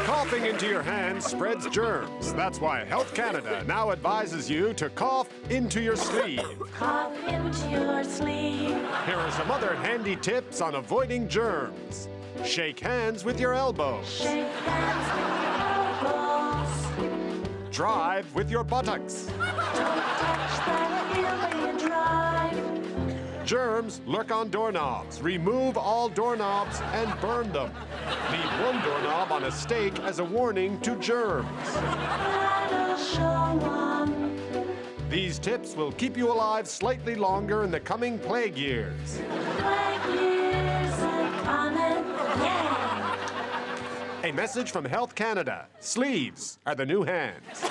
Coughing into your hands spreads germs. That's why Health Canada now advises you to cough into your sleeve. Cough into your sleeve. Here are some other handy tips on avoiding germs. Shake hands with your elbows. Shake hands with your elbows. Drive with your buttocks. Don't touch that alien drive. Germs lurk on doorknobs. Remove all doorknobs and burn them. Leave one doorknob on a stake as a warning to germs. That'll show 'em. These tips will keep you alive slightly longer in the coming plague years. Plague years are coming. Yeah! A message from Health Canada. Sleeves are the new hands.